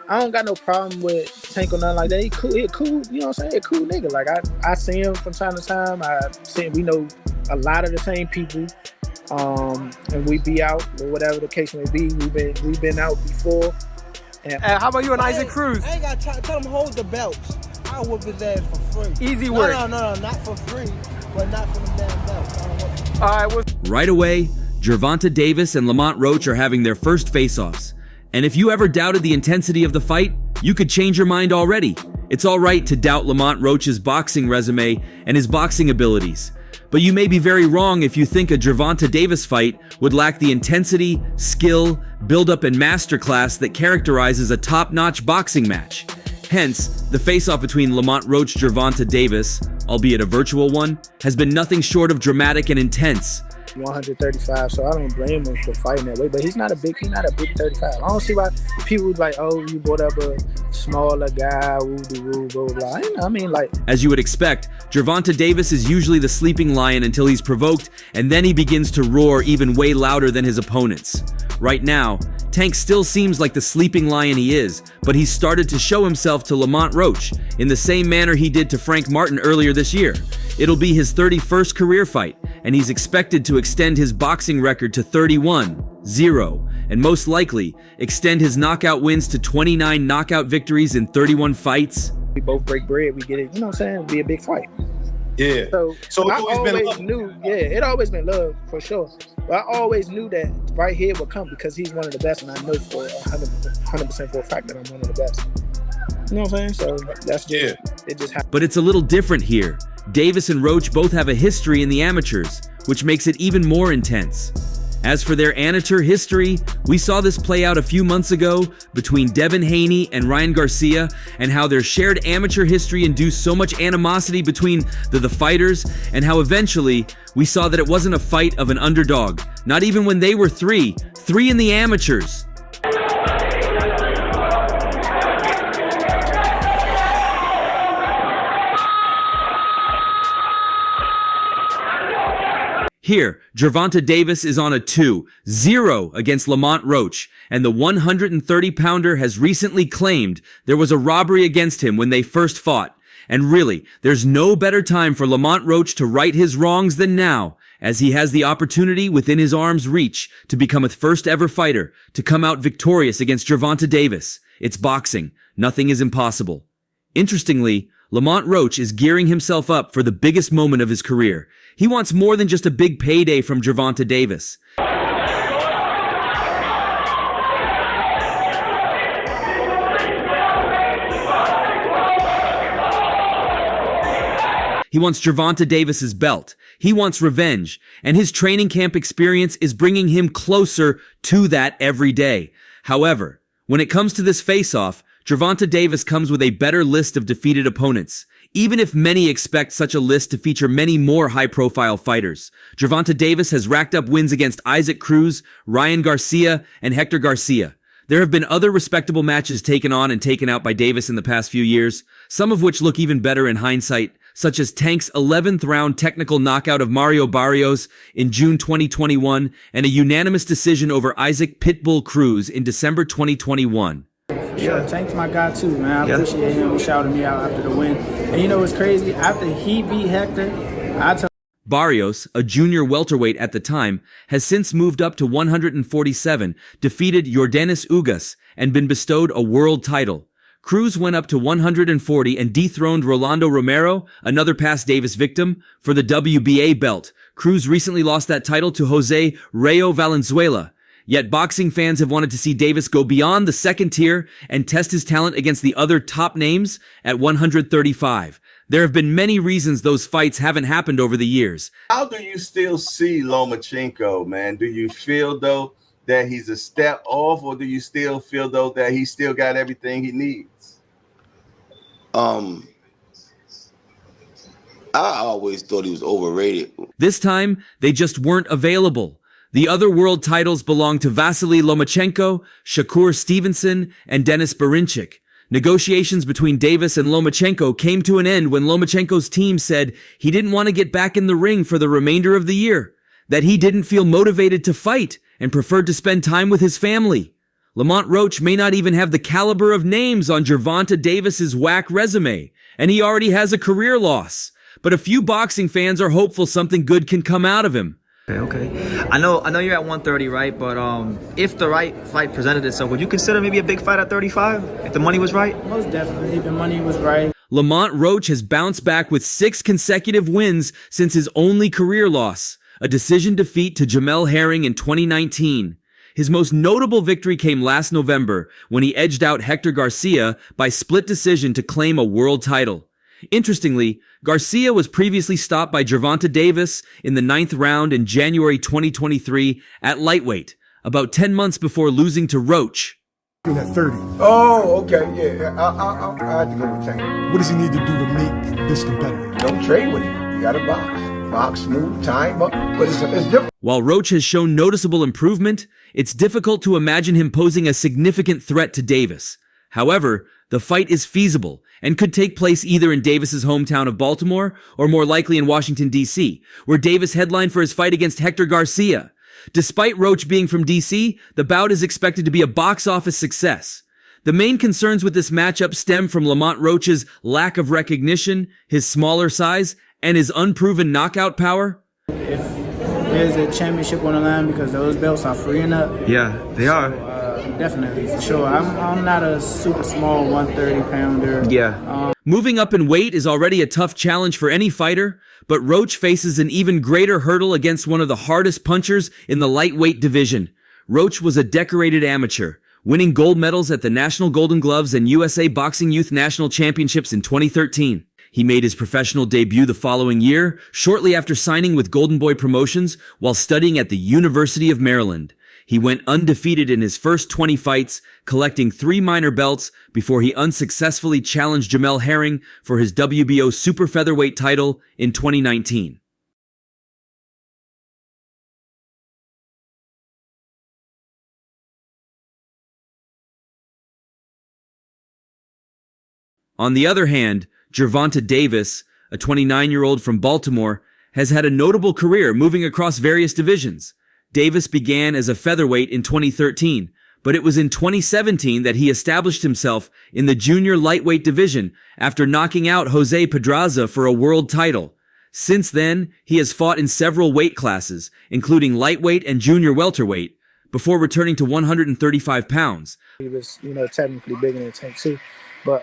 I don't got no problem with Tank or nothing like that. He cool, you know what I'm saying? Cool nigga. Like I see him from time to time. We know a lot of the same people. And we be out or whatever the case may be. We've been out before. And how about you and Isaac Cruz? I ain't got to tell him hold the belts. I'll whoop his ass for free. Easy work. No, not for free, but not for the damn belts. All right. Right away, Gervonta Davis and Lamont Roach are having their first face-offs. And if you ever doubted the intensity of the fight, you could change your mind already. It's all right to doubt Lamont Roach's boxing resume and his boxing abilities. But you may be very wrong if you think a Gervonta Davis fight would lack the intensity, skill, build-up, and masterclass that characterizes a top-notch boxing match. Hence, the face-off between Lamont Roach Gervonta Davis, albeit a virtual one, has been nothing short of dramatic and intense. 135, so I don't blame him for fighting that way. But he's not a big 35. I don't see why people like, oh, you brought up a smaller guy, woo-de-woo, blah, blah, blah. I mean, like... As you would expect, Gervonta Davis is usually the sleeping lion until he's provoked, and then he begins to roar even way louder than his opponents. Right now, Tank still seems like the sleeping lion he is, but he's started to show himself to Lamont Roach in the same manner he did to Frank Martin earlier this year. It'll be his 31st career fight, and he's expected to extend his boxing record to 31-0, and most likely extend his knockout wins to 29 knockout victories in 31 fights. We both break bread, we get it, you know what I'm saying? It'll be a big fight. Yeah. So it's I always been love. it always been love for sure. But I always knew that right here would come because he's one of the best, and I know for 100% for a fact that I'm one of the best. You know what I'm saying? So that's just, it just happened. But it's a little different here. Davis and Roach both have a history in the amateurs, which makes it even more intense. As for their amateur history, we saw this play out a few months ago between Devin Haney and Ryan Garcia, and how their shared amateur history induced so much animosity between the fighters, and how eventually we saw that it wasn't a fight of an underdog, not even when they were three in the amateurs. Here, Gervonta Davis is on a 2-0 against Lamont Roach, and the 130-pounder has recently claimed there was a robbery against him when they first fought. And really, there's no better time for Lamont Roach to right his wrongs than now, as he has the opportunity within his arm's reach to become a first-ever fighter to come out victorious against Gervonta Davis. It's boxing. Nothing is impossible. Interestingly, Lamont Roach is gearing himself up for the biggest moment of his career. He wants more than just a big payday from Gervonta Davis. He wants Gervonta Davis's belt. He wants revenge, and his training camp experience is bringing him closer to that every day. However, when it comes to this face-off, Gervonta Davis comes with a better list of defeated opponents. Even if many expect such a list to feature many more high-profile fighters, Gervonta Davis has racked up wins against Isaac Cruz, Ryan Garcia, and Hector Garcia. There have been other respectable matches taken on and taken out by Davis in the past few years, some of which look even better in hindsight, such as Tank's 11th round technical knockout of Mario Barrios in June 2021 and a unanimous decision over Isaac Pitbull Cruz in December 2021. Yeah, Tank's my guy too, man. I appreciate him shouting me out after the win. And you know what's crazy? After he beat Hector, Barrios, a junior welterweight at the time, has since moved up to 147, defeated Yordenis Ugas, and been bestowed a world title. Cruz went up to 140 and dethroned Rolando Romero, another past Davis victim, for the WBA belt. Cruz recently lost that title to Jose Rayo Valenzuela. Yet boxing fans have wanted to see Davis go beyond the second tier and test his talent against the other top names at 135. There have been many reasons those fights haven't happened over the years. How do you still see Lomachenko, man? Do you feel, though, that he's a step off, or do you still feel, though, that he still got everything he needs? I always thought he was overrated. This time, they just weren't available. The other world titles belong to Vasily Lomachenko, Shakur Stevenson, and Denis Berinchik. Negotiations between Davis and Lomachenko came to an end when Lomachenko's team said he didn't want to get back in the ring for the remainder of the year, that he didn't feel motivated to fight and preferred to spend time with his family. Lamont Roach may not even have the caliber of names on Gervonta Davis's whack resume, and he already has a career loss. But a few boxing fans are hopeful something good can come out of him. Okay. I know you're at 130, right? But if the right fight presented itself, would you consider maybe a big fight at 35 if the money was right? Most definitely, the money was right. Lamont Roach has bounced back with 6 consecutive wins since his only career loss, a decision defeat to Jamel Herring in 2019. His most notable victory came last November when he edged out Hector Garcia by split decision to claim a world title. Interestingly, Garcia was previously stopped by Gervonta Davis in the 9th round in January 2023 at lightweight, about 10 months before losing to Roach. At 30. Oh, okay, yeah. I have to go with Tank. What does he need to do to make this competitive? Don't trade with him. You got to box. Box, smooth, time, but it's different. While Roach has shown noticeable improvement, it's difficult to imagine him posing a significant threat to Davis. However, the fight is feasible and could take place either in Davis's hometown of Baltimore or more likely in Washington, D.C., where Davis headlined for his fight against Hector Garcia. Despite Roach being from D.C., the bout is expected to be a box office success. The main concerns with this matchup stem from Lamont Roach's lack of recognition, his smaller size, and his unproven knockout power. If there's a championship on the line, because those belts are freeing up. Yeah, they are. Definitely, for sure. I'm not a super small 130 pounder. Yeah. Moving up in weight is already a tough challenge for any fighter, but Roach faces an even greater hurdle against one of the hardest punchers in the lightweight division. Roach was a decorated amateur, winning gold medals at the National Golden Gloves and USA Boxing Youth National Championships in 2013. He made his professional debut the following year, shortly after signing with Golden Boy Promotions while studying at the University of Maryland. He went undefeated in his first 20 fights, collecting 3 minor belts before he unsuccessfully challenged Jamel Herring for his WBO super featherweight title in 2019. On the other hand, Gervonta Davis, a 29-year-old from Baltimore, has had a notable career moving across various divisions. Davis began as a featherweight in 2013, but it was in 2017 that he established himself in the junior lightweight division after knocking out Jose Pedraza for a world title. Since then, he has fought in several weight classes, including lightweight and junior welterweight, before returning to 135 pounds. He was, technically bigger than Tank too, but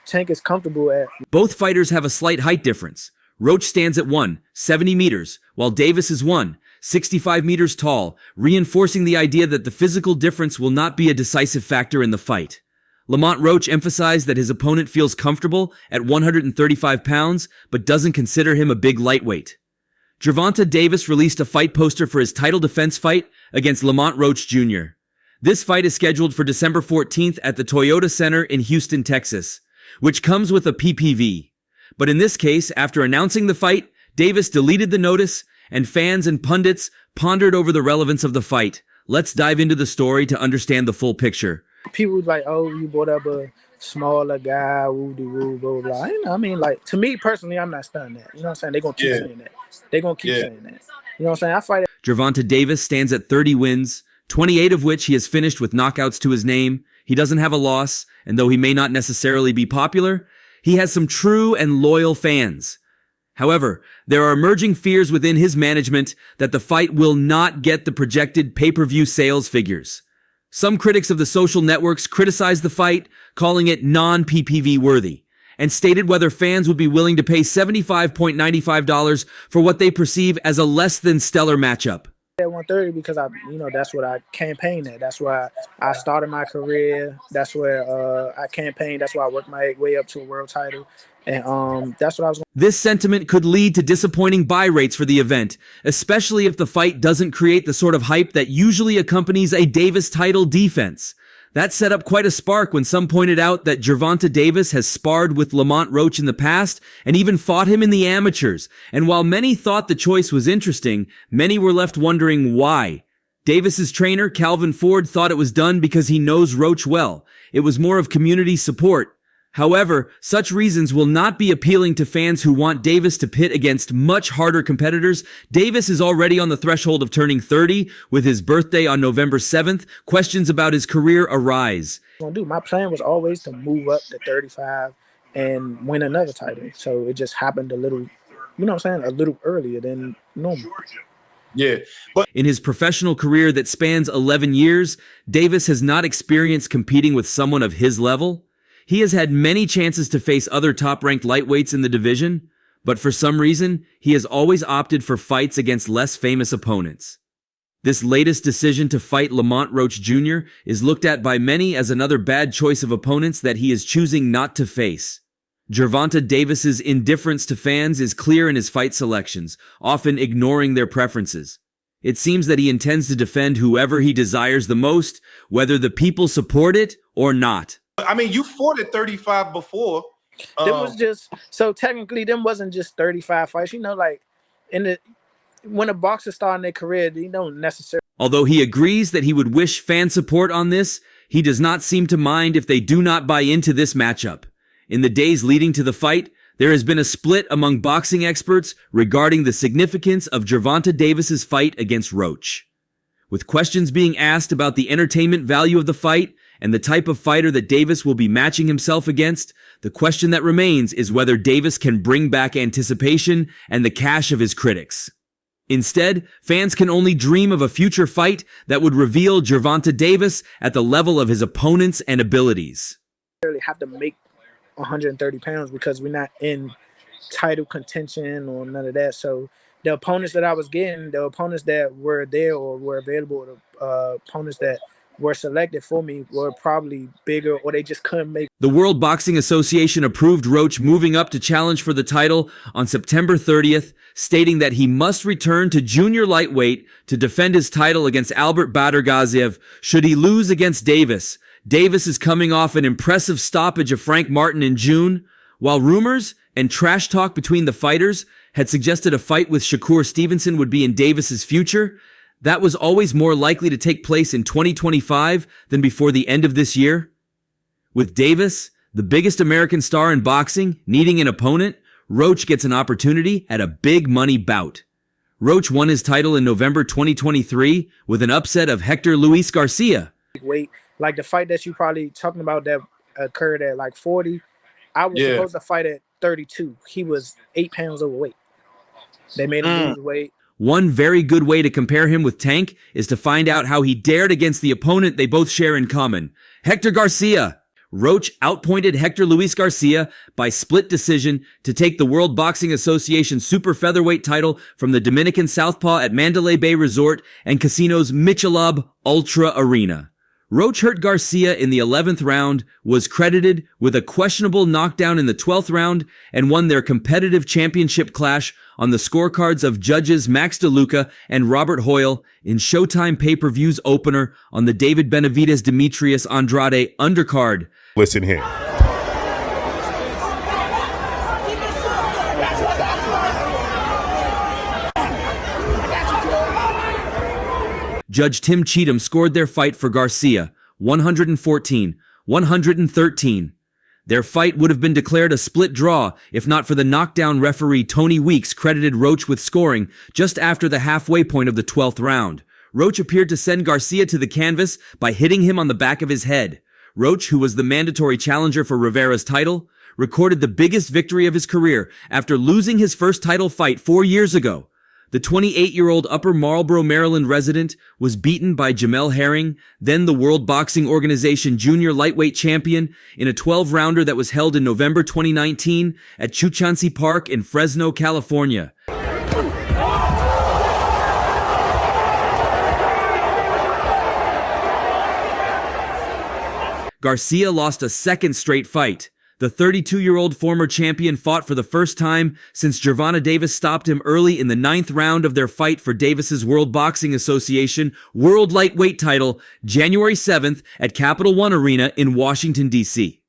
Tank is comfortable at. Both fighters have a slight height difference. Roach stands at 170 meters, while Davis is 165 meters tall, reinforcing the idea that the physical difference will not be a decisive factor in the fight. Lamont Roach emphasized that his opponent feels comfortable at 135 pounds, but doesn't consider him a big lightweight. Gervonta Davis released a fight poster for his title defense fight against Lamont Roach Jr. This fight is scheduled for December 14th at the Toyota Center in Houston, Texas, which comes with a PPV. But in this case, after announcing the fight, Davis deleted the notice, and fans and pundits pondered over the relevance of the fight. Let's dive into the story to understand the full picture. People was like, oh, you brought up a smaller guy, woo-de-woo, blah, blah, blah. To me personally, I'm not stunned that. You know what I'm saying? They're going to keep saying that. They're going to keep saying that. You know what I'm saying? I fight. Gervonta Davis stands at 30 wins, 28 of which he has finished with knockouts to his name. He doesn't have a loss, and though he may not necessarily be popular, he has some true and loyal fans. However, there are emerging fears within his management that the fight will not get the projected pay-per-view sales figures. Some critics of the social networks criticized the fight, calling it non-PPV worthy, and stated whether fans would be willing to pay $75.95 for what they perceive as a less than stellar matchup. At 130 because that's what I campaigned at. That's why I started my career. That's where I campaigned. That's why I worked my way up to a world title. And that's what I was. This sentiment could lead to disappointing buy rates for the event, especially if the fight doesn't create the sort of hype that usually accompanies a Davis title defense. That set up quite a spark when some pointed out that Gervonta Davis has sparred with Lamont Roach in the past and even fought him in the amateurs. And while many thought the choice was interesting, many were left wondering why. Davis's trainer, Calvin Ford, thought it was done because he knows Roach well. It was more of community support. However, such reasons will not be appealing to fans who want Davis to pit against much harder competitors. Davis is already on the threshold of turning 30. With his birthday on November 7th, questions about his career arise. My plan was always to move up to 35 and win another title. So it just happened a little, a little earlier than normal. Yeah, but in his professional career that spans 11 years, Davis has not experienced competing with someone of his level. He has had many chances to face other top-ranked lightweights in the division, but for some reason, he has always opted for fights against less famous opponents. This latest decision to fight Lamont Roach Jr. is looked at by many as another bad choice of opponents that he is choosing not to face. Gervonta Davis's indifference to fans is clear in his fight selections, often ignoring their preferences. It seems that he intends to defend whoever he desires the most, whether the people support it or not. I mean, you fought at 35 before. Technically, them wasn't just 35 fights. When a boxer starting their career, they don't necessarily. Although he agrees that he would wish fan support on this, he does not seem to mind if they do not buy into this matchup. In the days leading to the fight, there has been a split among boxing experts regarding the significance of Gervonta Davis's fight against Roach. With questions being asked about the entertainment value of the fight and the type of fighter that Davis will be matching himself against, the question that remains is whether Davis can bring back anticipation and the cash of his critics. Instead, fans can only dream of a future fight that would reveal Gervonta Davis at the level of his opponents and abilities. Really have to make 130 pounds because we're not in title contention or none of that. So the opponents that I was getting, the opponents that were there or were available, the opponents that were selected for me were probably bigger or they just couldn't make. The World Boxing Association approved Roach moving up to challenge for the title on September 30th, stating that he must return to junior lightweight to defend his title against Albert Badergaziev should he lose against Davis. Davis is coming off an impressive stoppage of Frank Martin in June, while rumors and trash talk between the fighters had suggested a fight with Shakur Stevenson would be in Davis's future. That was always more likely to take place in 2025 than before the end of this year. With Davis, the biggest American star in boxing, needing an opponent, Roach gets an opportunity at a big money bout. Roach won his title in November 2023 with an upset of Hector Luis Garcia. Weight, like the fight that you probably talking about that occurred at like 40, I was supposed to fight at 32. He was 8 pounds overweight. They made him lose weight. One very good way to compare him with Tank is to find out how he dared against the opponent they both share in common, Hector Garcia. Roach outpointed Hector Luis Garcia by split decision to take the World Boxing Association super featherweight title from the Dominican Southpaw at Mandalay Bay Resort and Casino's Michelob Ultra Arena. Roach hurt Garcia in the 11th round, was credited with a questionable knockdown in the 12th round, and won their competitive championship clash on the scorecards of judges Max DeLuca and Robert Hoyle in Showtime pay-per-view's opener on the David Benavidez Demetrius Andrade undercard. Listen here. Judge Tim Cheatham scored their fight for Garcia, 114-113. Their fight would have been declared a split draw if not for the knockdown referee Tony Weeks credited Roach with scoring just after the halfway point of the 12th round. Roach appeared to send Garcia to the canvas by hitting him on the back of his head. Roach, who was the mandatory challenger for Rivera's title, recorded the biggest victory of his career after losing his first title fight 4 years ago. The 28-year-old Upper Marlboro, Maryland resident was beaten by Jamel Herring, then the World Boxing Organization junior lightweight champion, in a 12-rounder that was held in November 2019 at Chuchansi Park in Fresno, California. Garcia lost a second straight fight. The 32-year-old former champion fought for the first time since Gervonta Davis stopped him early in the 9th round of their fight for Davis's World Boxing Association World Lightweight title, January 7th at Capital One Arena in Washington, D.C.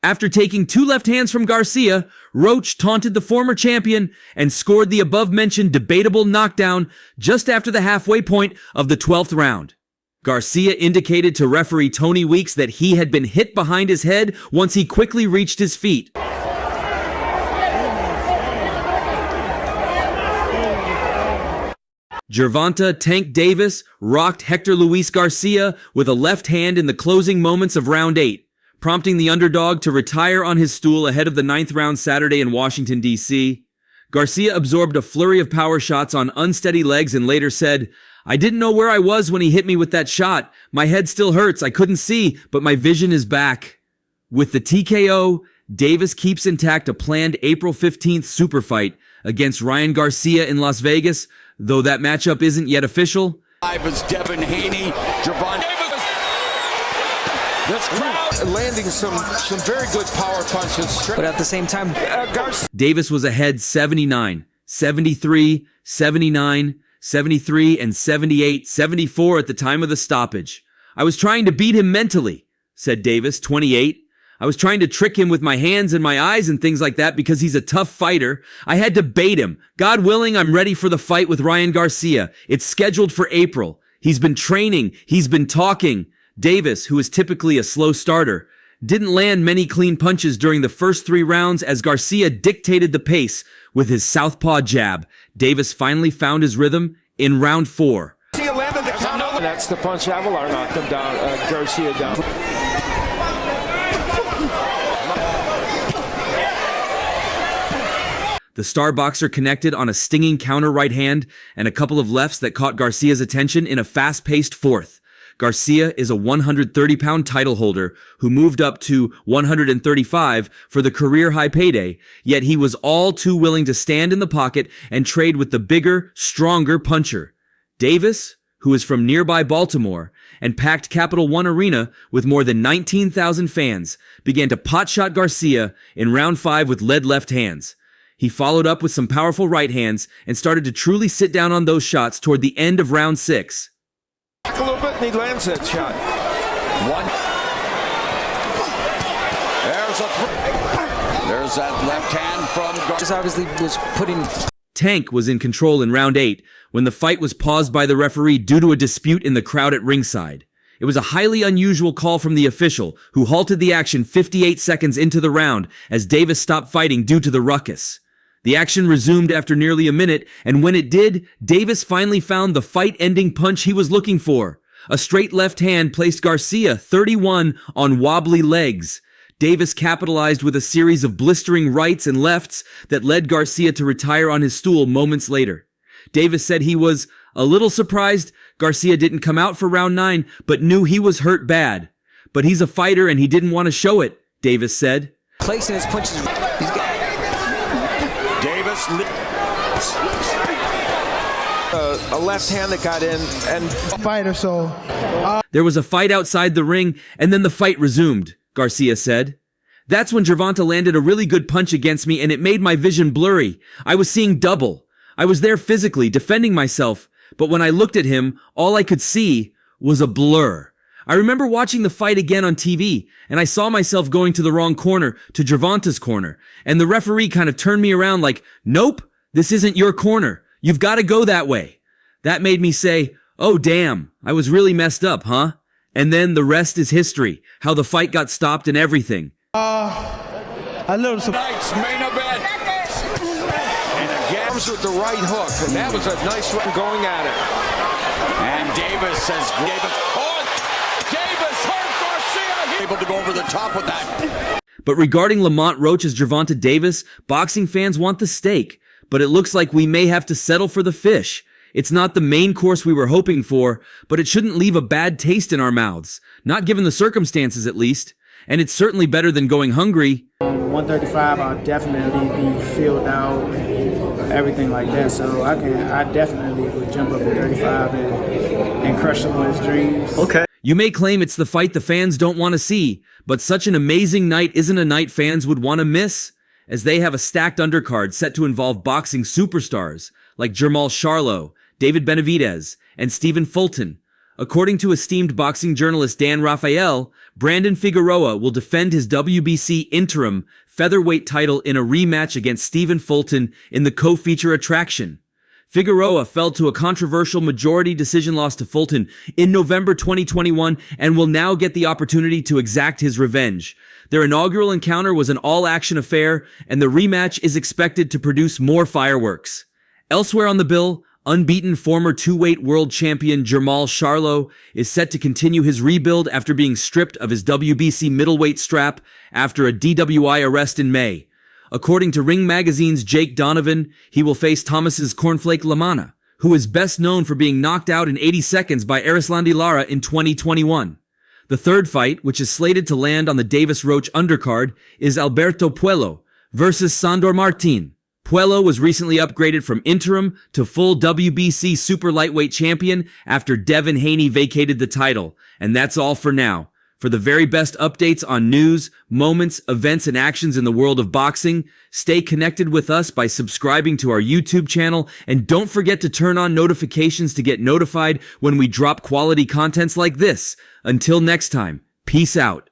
After taking 2 left hands from Garcia, Roach taunted the former champion and scored the above-mentioned debatable knockdown just after the halfway point of the 12th round. Garcia indicated to referee Tony Weeks that he had been hit behind his head once he quickly reached his feet. Gervonta Tank Davis rocked Hector Luis Garcia with a left hand in the closing moments of round 8, prompting the underdog to retire on his stool ahead of the 9th round Saturday in Washington, D.C. Garcia absorbed a flurry of power shots on unsteady legs and later said, "I didn't know where I was when he hit me with that shot. My head still hurts. I couldn't see, but my vision is back." With the TKO, Davis keeps intact a planned April 15th super fight against Ryan Garcia in Las Vegas, though that matchup isn't yet official. Is Devin Haney, Gervonta. This crowd landing some very good power punches. But at the same time, Davis was ahead 79, 73, 79, 73, and 78, 74 at the time of the stoppage. "I was trying to beat him mentally," said Davis, 28. "I was trying to trick him with my hands and my eyes and things like that because he's a tough fighter. I had to bait him. God willing, I'm ready for the fight with Ryan Garcia. It's scheduled for April. He's been training. He's been talking." Davis, who is typically a slow starter, didn't land many clean punches during the first 3 rounds as Garcia dictated the pace with his southpaw jab. Davis finally found his rhythm in round 4. That's the punch Avalar knocked him down, Garcia down. The star boxer connected on a stinging counter right hand and a couple of lefts that caught Garcia's attention in a fast-paced 4th. Garcia is a 130-pound title holder who moved up to 135 for the career-high payday, yet he was all too willing to stand in the pocket and trade with the bigger, stronger puncher. Davis, who is from nearby Baltimore and packed Capital One Arena with more than 19,000 fans, began to potshot Garcia in round 5 with lead left hands. He followed up with some powerful right hands and started to truly sit down on those shots toward the end of round 6. A little bit and he lands that shot. One. There's that left hand from Garcia. Obviously was putting. Tank was in control in round 8 when the fight was paused by the referee due to a dispute in the crowd at ringside. It was a highly unusual call from the official, who halted the action 58 seconds into the round as Davis stopped fighting due to the ruckus. The action resumed after nearly a minute, and when it did, Davis finally found the fight-ending punch he was looking for. A straight left hand placed Garcia, 31, on wobbly legs. Davis capitalized with a series of blistering rights and lefts that led Garcia to retire on his stool moments later. Davis said he was a little surprised Garcia didn't come out for round 9, but knew he was hurt bad. But he's a fighter and he didn't want to show it, Davis said. Placing his punches. Davis. A left hand that got in and Fighter, so. There was a fight outside the ring and then the fight resumed, Garcia said. "That's when Gervonta landed a really good punch against me and it made my vision blurry. I was seeing double. I was there physically, defending myself, but when I looked at him, all I could see was a blur. I remember watching the fight again on TV, and I saw myself going to the wrong corner, to Gervonta's corner, and the referee kind of turned me around like, 'Nope, this isn't your corner. You've got to go that way.' That made me say, 'Oh damn, I was really messed up, huh?' And then the rest is history, how the fight got stopped and everything." A little tonight's main event. And again with the right hook, and that was a nice one going at it. And Davis says, Davis hurt Garcia. He's able to go over the top with that. But regarding Lamont Roach's Gervonta Davis, boxing fans want the steak, but it looks like we may have to settle for the fish. It's not the main course we were hoping for, but it shouldn't leave a bad taste in our mouths. Not given the circumstances, at least. And it's certainly better than going hungry. 135, I'll definitely be filled out, everything like that. So I definitely would jump up to 35 and crush someone's dreams. Okay. You may claim it's the fight the fans don't want to see, but such an amazing night isn't a night fans would want to miss, as they have a stacked undercard set to involve boxing superstars like Jermall Charlo, David Benavidez, and Stephen Fulton. According to esteemed boxing journalist Dan Rafael, Brandon Figueroa will defend his WBC interim featherweight title in a rematch against Stephen Fulton in the co-feature attraction. Figueroa fell to a controversial majority decision loss to Fulton in November 2021 and will now get the opportunity to exact his revenge. Their inaugural encounter was an all-action affair, and the rematch is expected to produce more fireworks. Elsewhere on the bill, unbeaten former two-weight world champion Jermall Charlo is set to continue his rebuild after being stripped of his WBC middleweight strap after a DWI arrest in May. According to Ring Magazine's Jake Donovan, he will face Thomas's Cornflake Lamana, who is best known for being knocked out in 80 seconds by Erislandy Lara in 2021. The third fight, which is slated to land on the Davis Roach undercard, is Alberto Puello versus Sandor Martin. Puello was recently upgraded from interim to full WBC super lightweight champion after Devin Haney vacated the title. And that's all for now. For the very best updates on news, moments, events, and actions in the world of boxing, stay connected with us by subscribing to our YouTube channel, and don't forget to turn on notifications to get notified when we drop quality contents like this. Until next time, peace out.